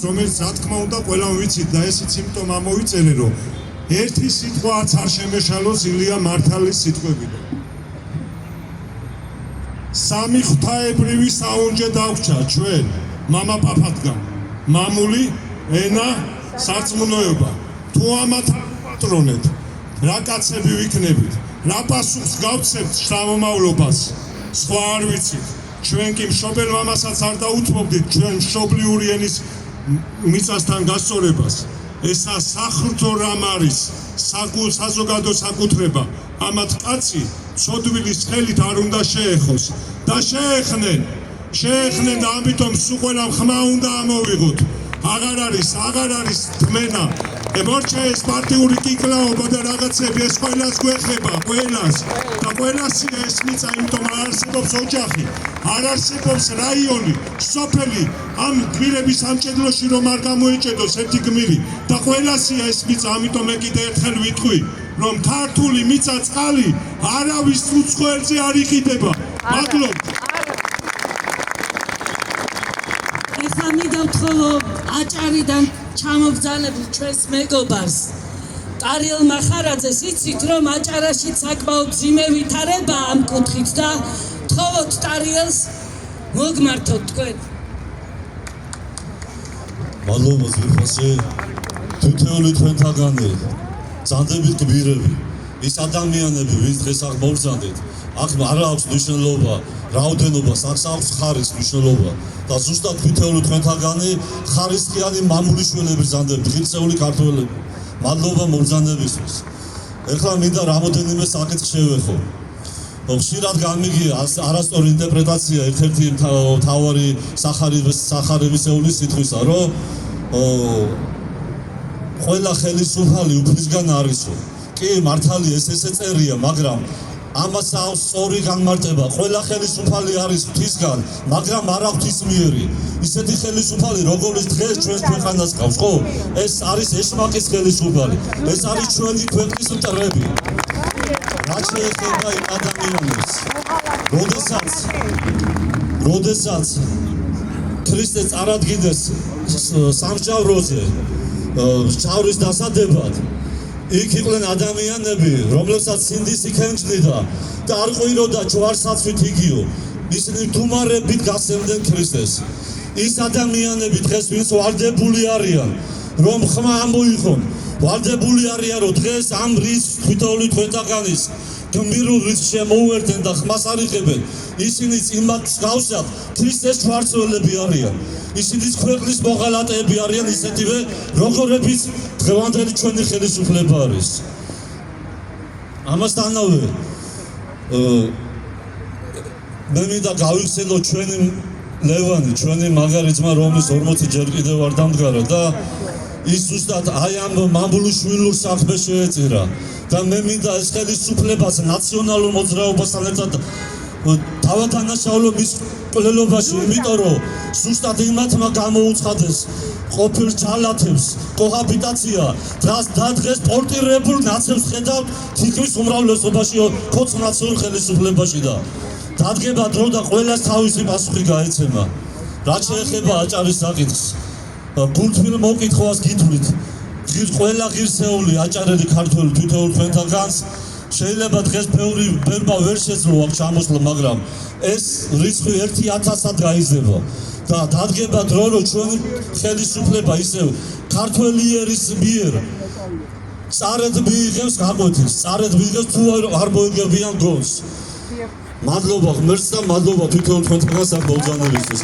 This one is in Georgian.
რომელიც რა თქმა უნდა ყველამ ვიცით და ესეც იმიტომ ამოვიწერე, რომ ერთი სიტყვაც არ შემეშალოს ილია მართალის სიტყვებიდან. სამი ღვთაებრივი საუნჯე დაგვჭა ჩვენ მამა-პაპათგან. მამული, ენა, სარწმუნოება. თუ ამათ პატრონეთ, რა კაცები ვიქნებით, რა პასუხს გავცემთ შთამომავლობას, სხვა არ ვიცით. ჩვენ კი მშობელ მამასაც არ დაუთმობდით ჩვენ მშობლიური ენის მიწასთან გასწორებას. ესა სახრთო რამ არის, საზოგადო საკუთრება. ამათ კაცი ცოდვილის ხელით არ უნდა შეეხოს და შეეხნენ და ამიტომ სულ ყველამ ხმა უნდა ამოვიღოთ. აღარ არის თმენა. მორჩა ეს პარტიული კიკლაობა და რაღაცები ეს ყველას გვეხება, ყველას და ყველასია ეს მიწა, იმიტომ არ არსებობს ოჯახი, არ არსებობს რაიონი, სოფელი ამ გმირების სამჭედლოში რომ არ გამოეჭედოს ერთი გმირი და ყველასია ეს მიწა, ამიტომ მე კიდე ერთხელ ვიტყვი, რომ ქართული მიწა წყალი არავის უცხოელზე არ იყიდება. მადლობთ. ეხლა მიდავთხოვო აჭარიდან ჩამობძანებულ ჩვენს მეგობარს ტარიელ მახარაძეს. იცით რომ აჭარაში საკმაოდ ძიმე ვითარებაა ამ კუთხით და თხოვოთ ტარიელს მოგმართოთ თქვენ. მადლობა ზურფასე, თითოეული თქვენთაგანი ძანდებით გმირები, ის ადამიანები, ვინც დღეს აქ მოვზანდეთ, აქ არ აქვს მნიშვნელობა, რაოდენობას, აქ აქვს ხარის მნიშვნელობა და ზუსტად თითოეული თქვენთაგანი ხარისხიანი მამული შვილები ზანდებით, ღირსეული ქართველები. მადლობა მობრძანებისთვის. ეხლა მინდა რამოდენიმე საკითხს შევეხო. ხშირად გამიგია არასწორი ინტერპრეტაცია ერთ-ერთი მთავარი სახარებისეული სიტყვისა, რომ ყველა ხელისუფალი უფლისგან არისო. კი, მართალია ეს ესე წერია, მაგრამ ამას აქვს სწორი განმარტება. ყველა ხელისუფალი არის ღვთისგან, მაგრამ არ აქვს ღვთისმიერი. ისეთი ხელისუფალი, როგორც დღეს ჩვენს ქვეყანას ყავს, ხო? ეს არის ეშმაკის ხელისუფალი. ეს არის ჩვენი ქვეყნის მტრები. რაც შეეხება იმ ადამიანებს, როდესაც ქრისტე წარადგინეს სამსჯავროზე, სჯავრის დასადებად, იქ იყვნენ ადამიანები, რომლებსაც სინდისი ქენჭდიდა და არ ყვიროდა ჯვარსაცვით იგიო. ისინი თუმარებით გასცემდნენ ქრისტეს. ის ადამიანები დღეს ვინც ვარდებული არიან, რომ ხმა ამოიღონ, ვარდებული არიან, რომ დღეს ამ რისკს თითოეული თქვენთაგანის გმირულ რისკს შემოუერთდნენ და ხმას არიღებენ. ისინი იმათ გავსად ქრისტეს ჯვარცველები არიან. ისინი ქვეყნის მოღალატეები არიან, ისეთივე როგორებიც დღევანდელი ჩვენი ხელისუფლება არის. ამასთანავე მე მინდა გავიხსენო ჩვენი ლევანი, ჩვენი მაგარი ძმა, რომლის 40 ჯერ კიდევ არ დამდგარა და ის ზუსტად აი ამ მამული შვილურ საქმეს შეეწირა და მე მინდა ეს ხელისუფლებას ნაციონალურ მოძრაობასთან ერთად დავადანაშაულო მის მკვლელობაში, იმიტომ რომ ზუსტად იმათმა გამოუცხადეს ყოფილ ჯალათებს კოჰაბიტაცია და დღეს პორტირებულ ნაცებს ხედავთ თითქმის უმრავლესობაში ქოწნაცურ ხელისუფლებაში და დადგება დრო და ყველას თავისი პასუხი გაეცემა. რაც შეეხება აჭარის საკითხს, გულთბილ მოკითხვას გითვლით, ყველა ღირსეული აჭარელი ქართველი თითოეულ თქვენთაგანს შეიძლება დღეს ბევრმა ვერ შეძლო აქ ჩამოსვლა, მაგრამ ეს რიცხვი 1000-ად გაიზრდება და დადგება დრო, რომ ჩვენი ხელისუფლება ისევ ქართველი ერის მიერ წარედ მიიღებს გაკვეთილს, წარედ მიიღებს თუ არ მოიგებიან გონს. მადლობა ღმერთს და მადლობა თითოეულ თქვენთაგანს ამ მობრძანებისთვის.